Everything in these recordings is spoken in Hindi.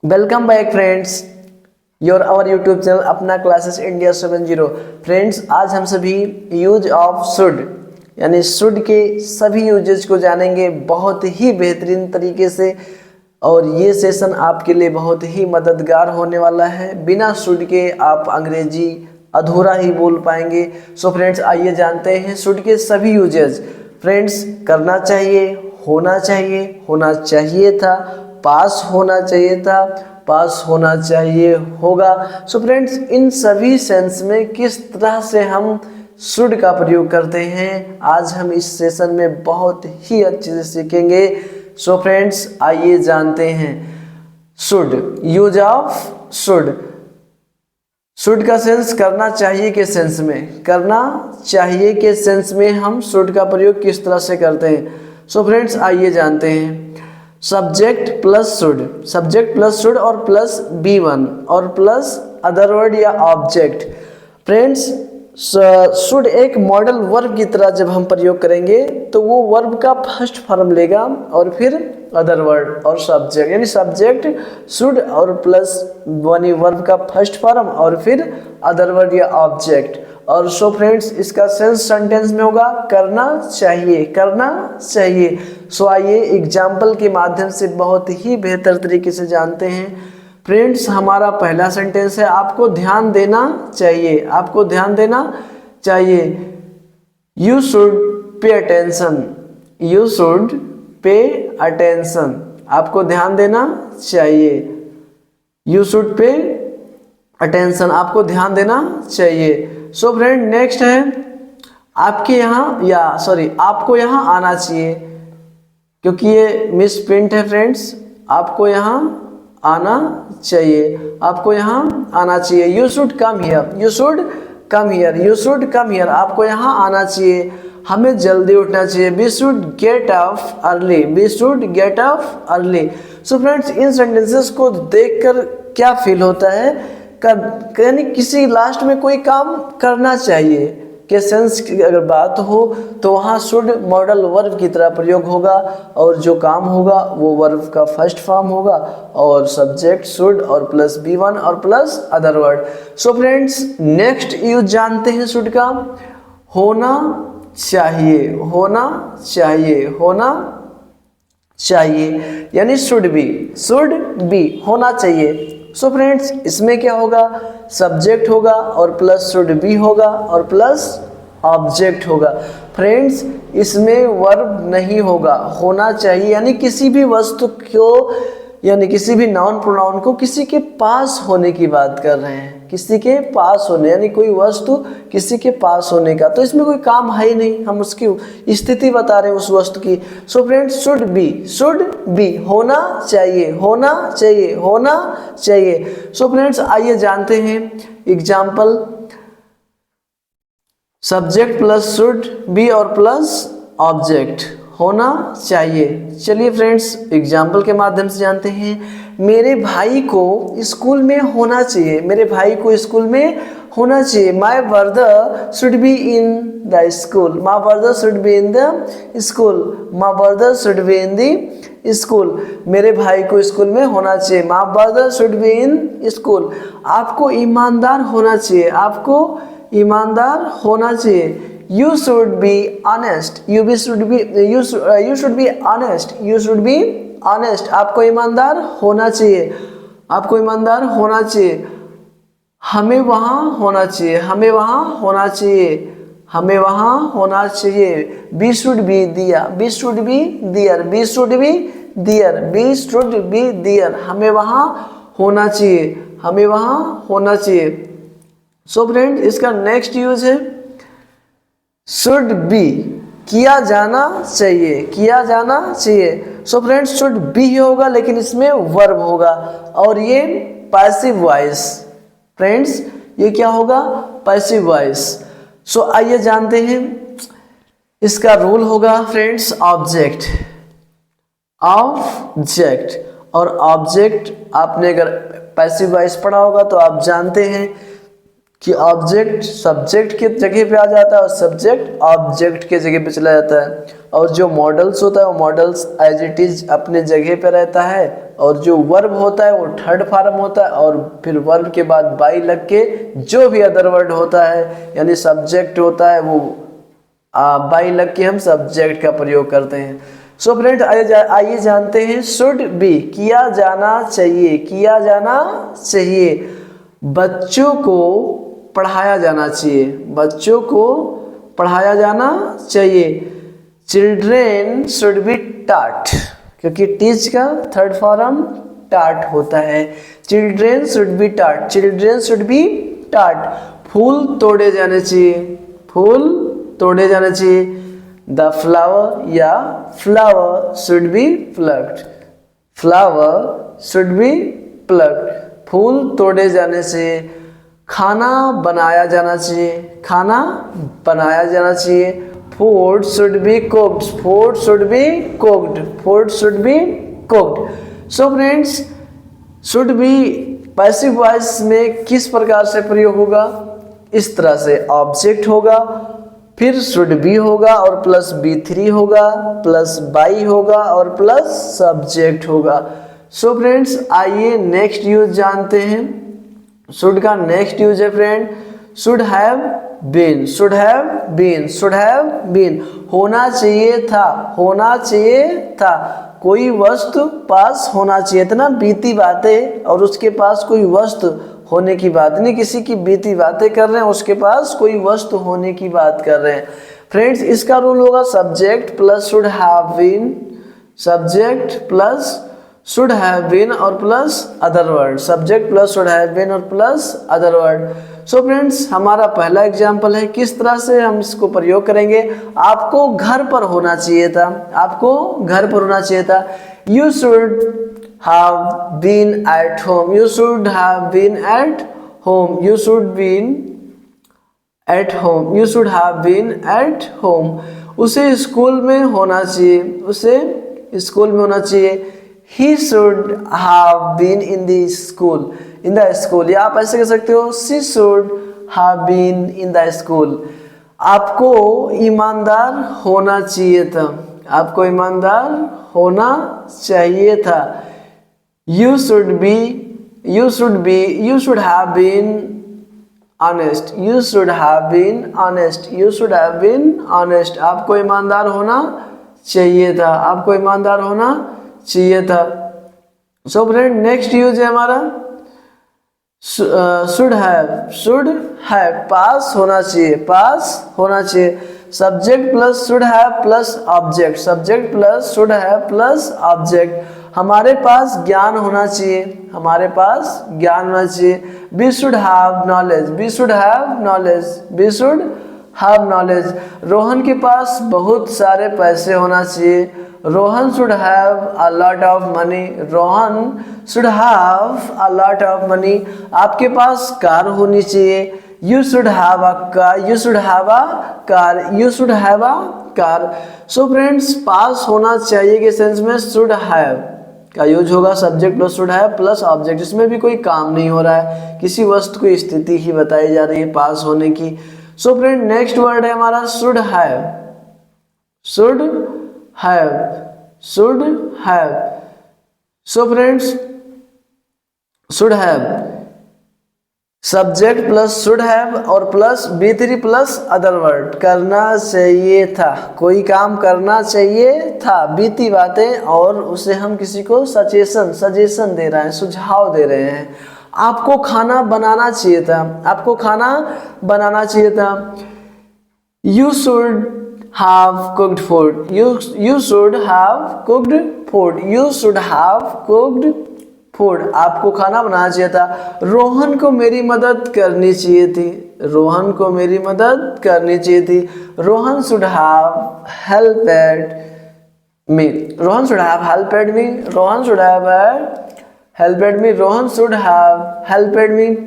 Welcome back friends, your hour YouTube channel अपना क्लासेस इंडिया 70। फ्रेंड्स, आज हम सभी यूज ऑफ शुड यानी शुड के सभी यूजेज को जानेंगे बहुत ही बेहतरीन तरीके से। और ये सेशन आपके लिए बहुत ही मददगार होने वाला है। बिना शुड के आप अंग्रेजी अधूरा ही बोल पाएंगे। सो फ्रेंड्स, आइए जानते हैं शुड के सभी यूजेज। फ्रेंड्स, करना चाहिए, होना चाहिए, होना चाहिए था, पास होना चाहिए था, पास होना चाहिए होगा। सो फ्रेंड्स, इन सभी सेंस में किस तरह से हम शुड का प्रयोग करते हैं आज हम इस सेशन में बहुत ही अच्छे से सीखेंगे। सो फ्रेंड्स, आइए जानते हैं should, use of should. Should का सेंस करना चाहिए के सेंस में, करना चाहिए के सेंस में हम शुड का प्रयोग किस तरह से करते हैं। सो फ्रेंड्स, आइए जानते हैं subject plus should, subject plus should और प्लस B1 और प्लस अदर वर्ड या ऑब्जेक्ट। फ्रेंड्स, शुड एक मॉडल वर्ब की तरह जब हम प्रयोग करेंगे तो वो वर्ब का फर्स्ट फॉर्म लेगा और फिर अदर वर्ड और सब्जेक्ट, यानी सब्जेक्ट शुड और प्लस बनी वर्ब का फर्स्ट फॉर्म और फिर अदर वर्ड या ऑब्जेक्ट। और सो फ्रेंड्स, इसका सेंस सेंटेंस में होगा करना चाहिए, करना चाहिए। सो आइए एग्जाम्पल के माध्यम से बहुत ही बेहतर तरीके से जानते हैं। फ्रेंड्स, हमारा पहला सेंटेंस है आपको ध्यान देना चाहिए, आपको ध्यान देना चाहिए। You should pay attention, you should pay attention, आपको ध्यान देना चाहिए। यू शुड पे अटेंशन, आपको ध्यान देना चाहिए। सो फ्रेंड, नेक्स्ट है आपके यहाँ या सॉरी आपको यहाँ आना चाहिए, क्योंकि ये मिस प्रिंट है। फ्रेंड्स, आपको यहाँ आना चाहिए, आपको यहाँ आना चाहिए। You should come here, you should come here, you should come here, आपको यहाँ आना चाहिए। हमें जल्दी उठना चाहिए, we should get up early, we should get up early. So friends, इन सेंटेंसेस को देखकर क्या फील होता है, यानी किसी लास्ट में कोई काम करना चाहिए के सेंस की अगर बात हो तो वहाँ शुड मॉडल वर्ब की तरह प्रयोग होगा और जो काम होगा वो वर्ब का फर्स्ट फॉर्म होगा और सब्जेक्ट शुड और प्लस B1 और plus other word. So friends, next use जानते हैं शुड का, होना चाहिए, होना चाहिए, होना चाहिए, यानी शुड बी होना चाहिए। सो फ्रेंड्स, इसमें क्या होगा, सब्जेक्ट होगा और प्लस शुड बी होगा और प्लस ऑब्जेक्ट होगा। फ्रेंड्स, इसमें वर्ब नहीं होगा, होना चाहिए यानी किसी भी वस्तु को यानी किसी भी नाउन प्रोनाउन को किसी के पास होने की बात कर रहे हैं, किसी के पास होने, यानी कोई वस्तु किसी के पास होने का, तो इसमें कोई काम है ही नहीं, हम उसकी स्थिति बता रहे हैं उस वस्तु की। सो फ्रेंड्स, शुड बी होना चाहिए, होना चाहिए, होना चाहिए। सो फ्रेंड्स, आइए जानते हैं example, subject plus should be और प्लस ऑब्जेक्ट, होना चाहिए। चलिए फ्रेंड्स, एग्जाम्पल के माध्यम से जानते हैं। मेरे भाई को स्कूल में होना चाहिए, मेरे भाई को स्कूल में होना चाहिए। My brother should be in the school, my brother should be in the school, my brother should be in the school, मेरे भाई को स्कूल में होना चाहिए। My brother should be in school. आपको ईमानदार होना चाहिए, आपको ईमानदार होना चाहिए। You should be honest, you should be honest, you should be honest, आपको ईमानदार होना चाहिए, आपको ईमानदार होना चाहिए। हमें वहाँ होना चाहिए, हमें वहाँ होना चाहिए, हमें वहाँ होना चाहिए। We should be there, we should be there, we should be there, we should be there, हमें वहाँ होना चाहिए, हमें वहाँ होना चाहिए। सो फ्रेंड, इसका नेक्स्ट यूज है शुड बी, किया जाना चाहिए, किया जाना चाहिए। सो फ्रेंड्स, शुड बी ही होगा लेकिन इसमें वर्ब होगा और ये पैसिव वॉइस। फ्रेंड्स, ये क्या होगा, पैसिव वॉइस। सो आइए जानते हैं इसका रूल होगा। फ्रेंड्स, ऑब्जेक्ट, ऑब्जेक्ट और ऑब्जेक्ट, आपने अगर पैसिव वॉइस पढ़ा होगा तो आप जानते हैं कि ऑब्जेक्ट सब्जेक्ट के जगह पे आ जाता है और सब्जेक्ट ऑब्जेक्ट के जगह पे चला जाता है, और जो मॉडल्स होता है वो मॉडल्स एज इट इज अपने जगह पे रहता है, और जो वर्ब होता है वो थर्ड फॉर्म होता है, और फिर वर्ब के बाद बाई लग के जो भी अदर वर्ड होता है यानी सब्जेक्ट होता है वो बाई लग के हम सब्जेक्ट का प्रयोग करते हैं। सो फ्रेंड्स आइए जानते हैं शुड बी, किया जाना चाहिए, किया जाना चाहिए, बच्चों को पढ़ाया जाना चाहिए, बच्चों को पढ़ाया जाना चाहिए। चिल्ड्रेन शुड बी टॉट, क्योंकि टीच का थर्ड फॉर्म टॉट होता है। Children should be taught, children should be taught. फूल तोड़े जाने चाहिए, फूल तोड़े जाने चाहिए। द फ्लावर या flower should be plucked, flower should be plucked. फूल तोड़े जाने से। खाना बनाया जाना चाहिए, खाना बनाया जाना चाहिए। Food should be cooked, food should be cooked, food should be cooked. So friends should be passive voice में किस प्रकार से प्रयोग होगा? इस तरह से ऑब्जेक्ट होगा, फिर शुड बी होगा और प्लस B3 होगा, प्लस बाई होगा और प्लस सब्जेक्ट होगा। सो फ्रेंड्स आइए नेक्स्ट यूज जानते हैं। शुड का नेक्स्ट यूज है friend should have been, should have been, should have been. होना चाहिए था, होना चाहिए था। कोई वस्तु पास होना चाहिए था ना, बीती बातें और उसके पास कोई वस्तु होने की बात नहीं, किसी की बीती बातें कर रहे हैं, उसके पास कोई वस्तु होने की बात कर रहे हैं। फ्रेंड्स इसका रूल होगा subject plus should have been, subject plus should have been और plus other word, subject plus should have been और plus other word. So friends हमारा पहला एग्जाम्पल है किस तरह से हम इसको प्रयोग करेंगे। आपको घर पर होना चाहिए था, आपको घर पर होना चाहिए था। You should have been at home, you should have been at home, you should been at home, you should have been at home. उसे स्कूल में होना चाहिए, उसे स्कूल में होना चाहिए। He should have been in the school, in the school, या आप ऐसे कह सकते हो she should have been in the school। आपको ईमानदार होना चाहिए था, आपको ईमानदार होना चाहिए था। You should be, you should be, you should have been honest, you should have been honest, you should have been honest। आपको ईमानदार होना चाहिए था, आपको ईमानदार होना चाहिए था। सो फ्रेंड नेक्स्ट यूज है हमारा should have, should have pass होना चाहिए, पास होना चाहिए। Subject plus should have plus object, subject plus should have plus object. हमारे पास ज्ञान होना चाहिए, हमारे पास ज्ञान होना चाहिए। We should have knowledge, we should have knowledge, we should have knowledge. Rohan के पास बहुत सारे पैसे होना चाहिए। Rohan should have a lot of money, Rohan should have a lot of money. आपके पास कार होनी चाहिए। You should have a car, you should have a car, you should have a car. So friends पास होना चाहिए के सेंस में शुड हैव का यूज होगा subject plus should have plus object. इसमें भी कोई काम नहीं हो रहा है, किसी वस्तु की स्थिति ही बताई जा रही है पास होने की। सो फ्रेंड नेक्स्ट वर्ड है हमारा should have, should have, should have. So friends should have subject plus should have और plus B3 plus other word. करना चाहिए था, कोई काम करना चाहिए था, बीती बातें और उसे हम किसी को सजेशन दे रहे हैं, सुझाव दे रहे हैं। आपको खाना बनाना चाहिए था, आपको खाना बनाना चाहिए था। You should have cooked food, you should have cooked food, you should have cooked food. आपको खाना बनाना चाहिए था। रोहन को मेरी मदद करनी चाहिए थी, रोहन को मेरी मदद करनी चाहिए थी। Rohan should have helped me, Rohan should have helped me, Rohan should have helped me, Rohan should have helped me.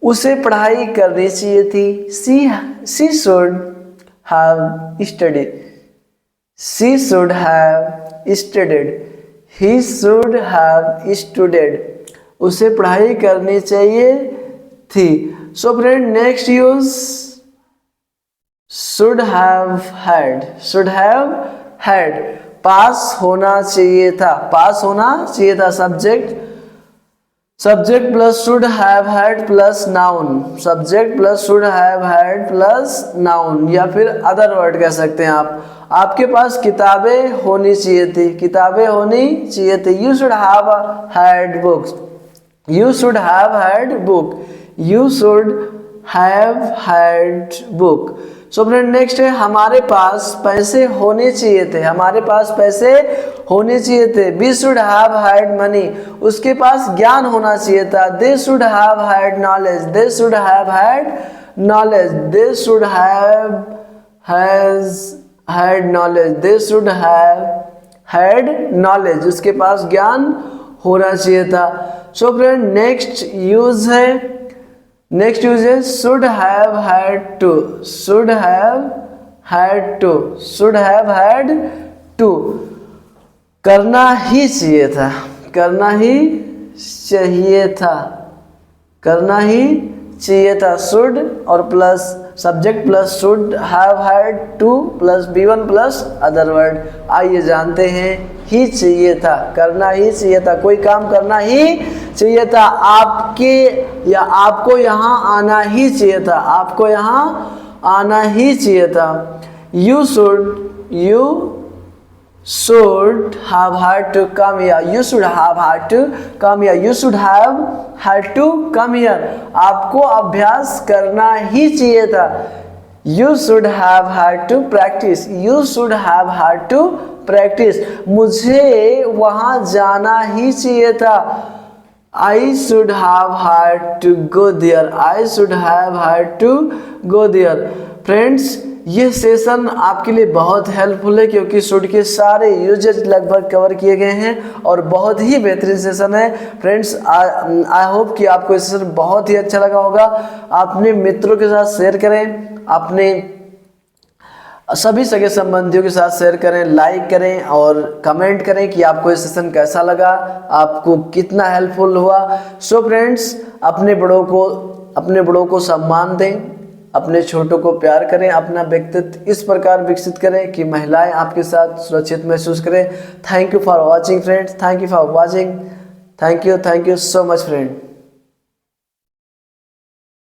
उसे पढ़ाई करनी चाहिए थी। She should have studied, she should have studied, he should have studied. उसे पढ़ाई करनी चाहिए थी। So friend next use should have had. Should have had, पास होना चाहिए था, पास होना चाहिए था। Subject, subject plus should have had plus noun, subject plus should have had plus noun, या फिर अदर वर्ड कह सकते हैं आप। आपके पास किताबें होनी चाहिए थी, किताबें होनी चाहिए थी। You should have had books, you should have had book, you should have had book. So friend next है हमारे पास पैसे होने चाहिए थे, हमारे पास पैसे होने चाहिए थे। We should have had money, उसके पास ज्ञान होना चाहिए था। They should have had knowledge, they should have had knowledge, they should have has had knowledge, they should have had knowledge, उसके पास ज्ञान होना चाहिए था। सो फ्रेंड नेक्स्ट यूज है, नेक्स्ट यूज है should have had to, should have had to, should have had to, करना ही चाहिए था, करना ही चाहिए था, करना ही चाहिए था। शुड और plus subject plus should have had two plus B1 plus other word. आइए जानते हैं ही चाहिए था, करना ही चाहिए था, कोई काम करना ही चाहिए था। आपके या आपको यहाँ आना ही चाहिए था, आपको यहाँ आना ही चाहिए था। You should, you should have had to come here, you should have had to come here, you should have had to come here, आपको अभ्यास करना ही चाहिए था। You should have had to practice, you should have had to practice, मुझे वहाँ जाना ही चाहिए था। I should have had to go there, I should have had to go there। Friends ये सेशन आपके लिए बहुत हेल्पफुल है क्योंकि शुड के सारे यूजेज लगभग कवर किए गए हैं और बहुत ही बेहतरीन सेशन है। फ्रेंड्स आई होप कि आपको ये सेशन बहुत ही अच्छा लगा होगा। अपने मित्रों के साथ शेयर करें, अपने सभी सगे संबंधियों के साथ शेयर करें, लाइक करें और कमेंट करें कि आपको ये सेशन कैसा लगा, आपको कितना हेल्पफुल हुआ। सो फ्रेंड्स अपने बड़ों को सम्मान दें, अपने छोटों को प्यार करें, अपना व्यक्तित्व इस प्रकार विकसित करें कि महिलाएं आपके साथ सुरक्षित महसूस करें। Thank you for watching friends, thank you for watching, thank you so much friend.